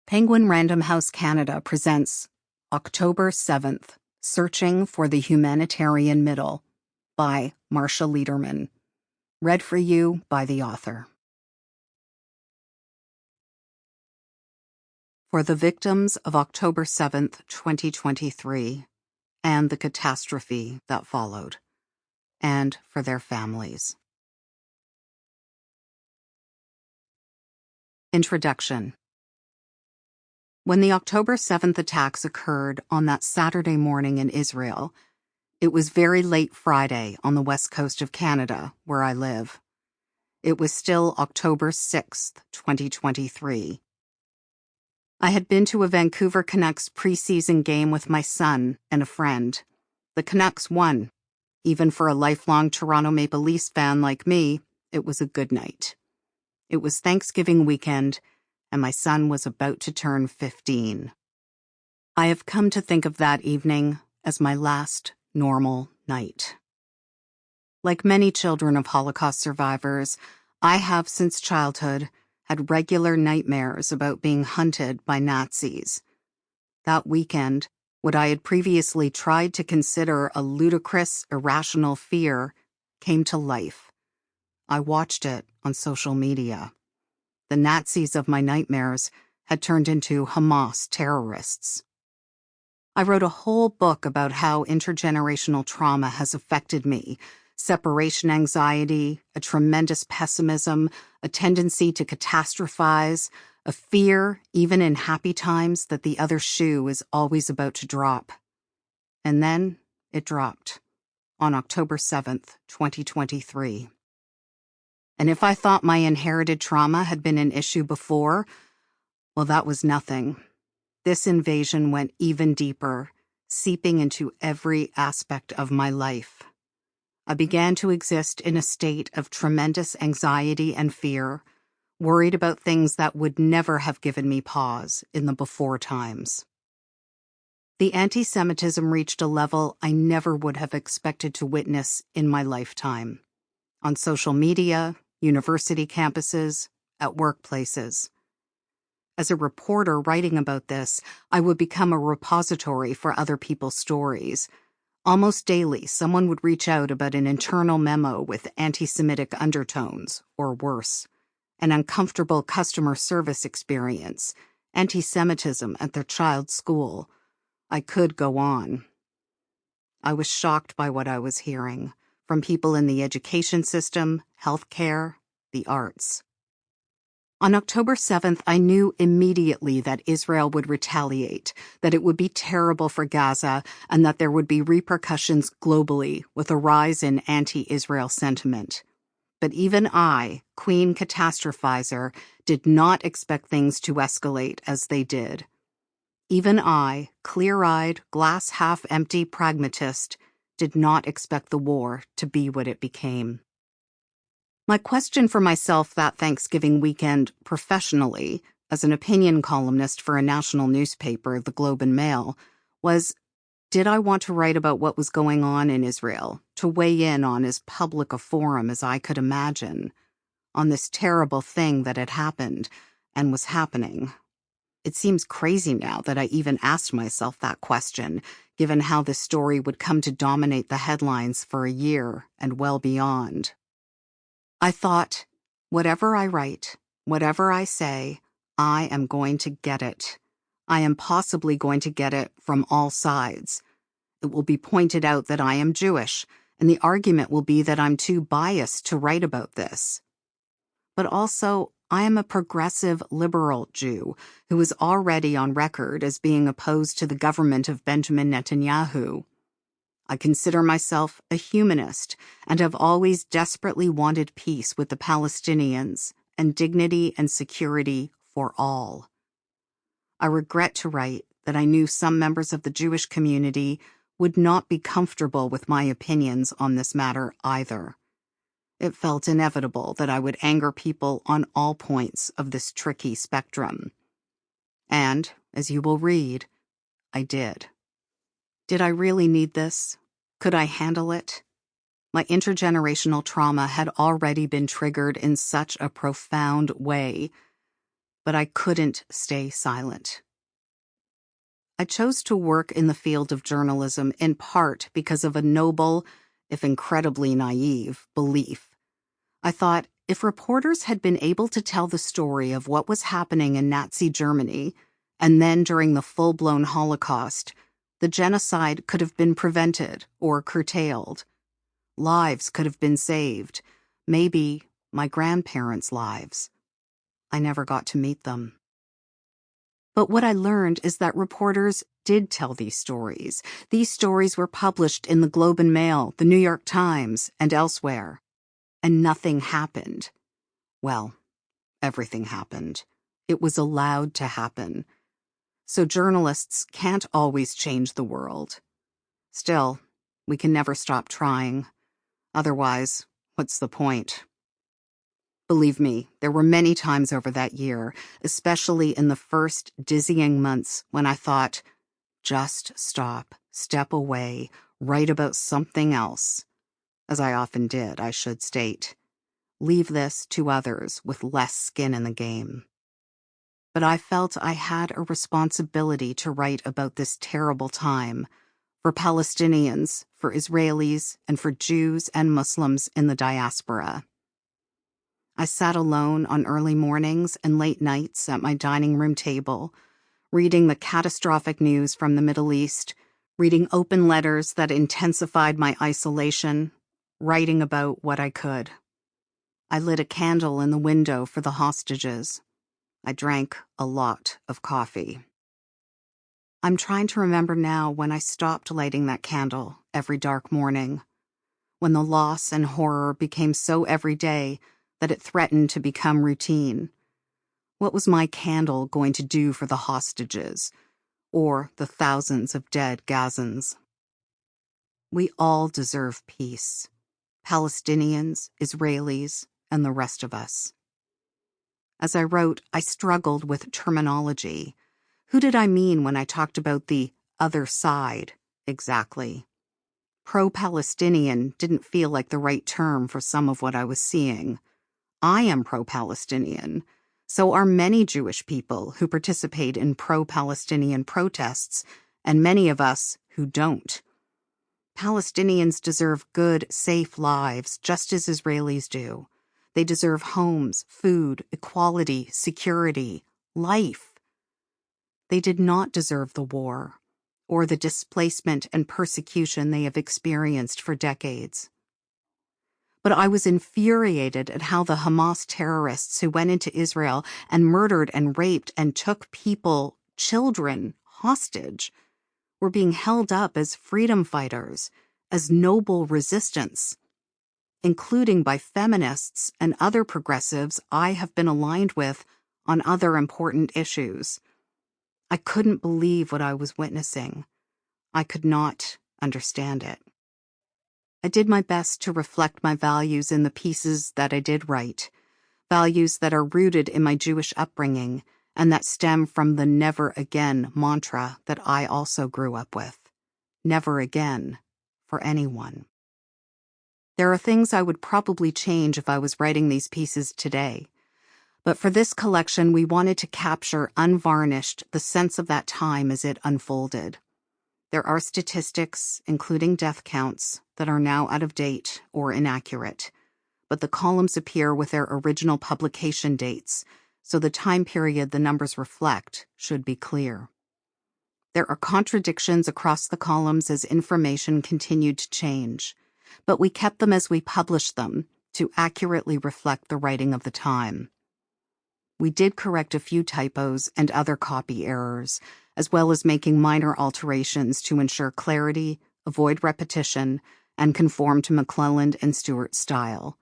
Penguin Random House Canada presents October 7th, Searching for the Humanitarian Middle by Marsha Lederman. Read for you by the author. For the victims of October 7th, 2023, and the catastrophe that followed, and for their families. Introduction. When the October 7th attacks occurred on that Saturday morning in Israel, it was very late Friday on the west coast of Canada, where I live. It was still October 6th, 2023. I had been to a Vancouver Canucks preseason game with my son and a friend. The Canucks won. Even for a lifelong Toronto Maple Leafs fan like me, it was a good night. It was Thanksgiving weekend, and my son was about to turn 15. I have come to think of that evening as my last normal night. Like many children of Holocaust survivors, I have since childhood had regular nightmares about being hunted by Nazis. That weekend, what I had previously tried to consider a ludicrous, irrational fear came to life. I watched it on social media. The Nazis of my nightmares had turned into Hamas terrorists. I wrote a whole book about how intergenerational trauma has affected me: separation anxiety, a tremendous pessimism, a tendency to catastrophize, a fear, even in happy times, that the other shoe is always about to drop. And then it dropped on October 7th, 2023. And if I thought my inherited trauma had been an issue before, well, that was nothing. This invasion went even deeper, seeping into every aspect of my life. I began to exist in a state of tremendous anxiety and fear, worried about things that would never have given me pause in the before times. The anti-Semitism reached a level I never would have expected to witness in my lifetime. On social media, university campuses, at workplaces. As a reporter writing about this, I would become a repository for other people's stories. Almost daily, someone would reach out about an internal memo with anti-Semitic undertones, or worse, an uncomfortable customer service experience, anti-Semitism at their child's school. I could go on. I was shocked by what I was hearing, from people in the education system, healthcare, the arts. On October 7th, I knew immediately that Israel would retaliate, that it would be terrible for Gaza, and that there would be repercussions globally with a rise in anti-Israel sentiment. But even I, Queen Catastrophizer, did not expect things to escalate as they did. Even I, clear-eyed, glass-half-empty pragmatist, did not expect the war to be what it became. My question for myself that Thanksgiving weekend professionally, as an opinion columnist for a national newspaper, the Globe and Mail, was, did I want to write about what was going on in Israel, to weigh in on as public a forum as I could imagine, on this terrible thing that had happened and was happening? It seems crazy now that I even asked myself that question, given how this story would come to dominate the headlines for a year and well beyond. I thought, whatever I write, whatever I say, I am going to get it. I am possibly going to get it from all sides. It will be pointed out that I am Jewish, and the argument will be that I'm too biased to write about this. But also, I am a progressive liberal Jew who is already on record as being opposed to the government of Benjamin Netanyahu. I consider myself a humanist and have always desperately wanted peace with the Palestinians and dignity and security for all. I regret to write that I knew some members of the Jewish community would not be comfortable with my opinions on this matter either. It felt inevitable that I would anger people on all points of this tricky spectrum. And, as you will read, I did. Did I really need this? Could I handle it? My intergenerational trauma had already been triggered in such a profound way. but I couldn't stay silent. I chose to work in the field of journalism in part because of a noble, if incredibly naive, belief. I thought if reporters had been able to tell the story of what was happening in Nazi Germany, and then during the full-blown Holocaust, the genocide could have been prevented or curtailed. Lives could have been saved, maybe my grandparents' lives. I never got to meet them. But what I learned is that reporters did tell these stories. These stories were published in the Globe and Mail, the New York Times, and elsewhere. And nothing happened. Well, everything happened. It was allowed to happen. So journalists can't always change the world. Still, we can never stop trying. Otherwise, what's the point? Believe me, there were many times over that year, especially in the first dizzying months, when I thought, just stop, step away, write about something else. As I often did, I should state. Leave this to others with less skin in the game. But I felt I had a responsibility to write about this terrible time, for Palestinians, for Israelis, and for Jews and Muslims in the diaspora. I sat alone on early mornings and late nights at my dining room table, reading the catastrophic news from the Middle East, reading open letters that intensified my isolation, writing about what I could. I lit a candle in the window for the hostages. I drank a lot of coffee. I'm trying to remember now when I stopped lighting that candle every dark morning, when the loss and horror became so everyday that it threatened to become routine. What was my candle going to do for the hostages, or the thousands of dead Gazans? We all deserve peace. Palestinians, Israelis, and the rest of us. As I wrote, I struggled with terminology. Who did I mean when I talked about the other side, exactly? Pro-Palestinian didn't feel like the right term for some of what I was seeing. I am pro-Palestinian. So are many Jewish people who participate in pro-Palestinian protests, and many of us who don't. Palestinians deserve good, safe lives, just as Israelis do. They deserve homes, food, equality, security, life. They did not deserve the war, or the displacement and persecution they have experienced for decades. But I was infuriated at how the Hamas terrorists who went into Israel and murdered and raped and took people, children, hostage, were being held up as freedom fighters, as noble resistance, including by feminists and other progressives I have been aligned with on other important issues. I couldn't believe what I was witnessing. I could not understand it. I did my best to reflect my values in the pieces that I did write, values that are rooted in my Jewish upbringing and that stem from the never again mantra that I also grew up with. Never again, for anyone. There are things I would probably change if I was writing these pieces today. But for this collection, we wanted to capture unvarnished the sense of that time as it unfolded. There are statistics, including death counts, that are now out of date or inaccurate, but the columns appear with their original publication dates, so the time period the numbers reflect should be clear. There are contradictions across the columns as information continued to change, but we kept them as we published them to accurately reflect the writing of the time. We did correct a few typos and other copy errors, as well as making minor alterations to ensure clarity, avoid repetition, and conform to McClelland and Stewart style.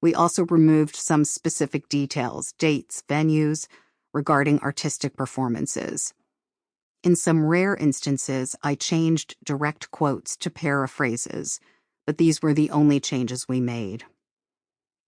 We also removed some specific details, dates, venues, regarding artistic performances. In some rare instances, I changed direct quotes to paraphrases, but these were the only changes we made.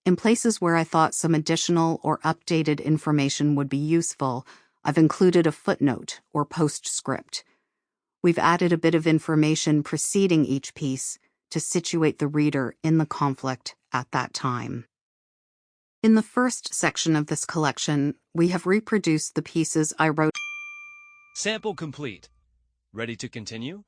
In places where I thought some additional or updated information would be useful, I've included a footnote or postscript. We've added a bit of information preceding each piece to situate the reader in the conflict at that time. In the first section of this collection, we have reproduced the pieces I wrote. Sample complete. Ready to continue?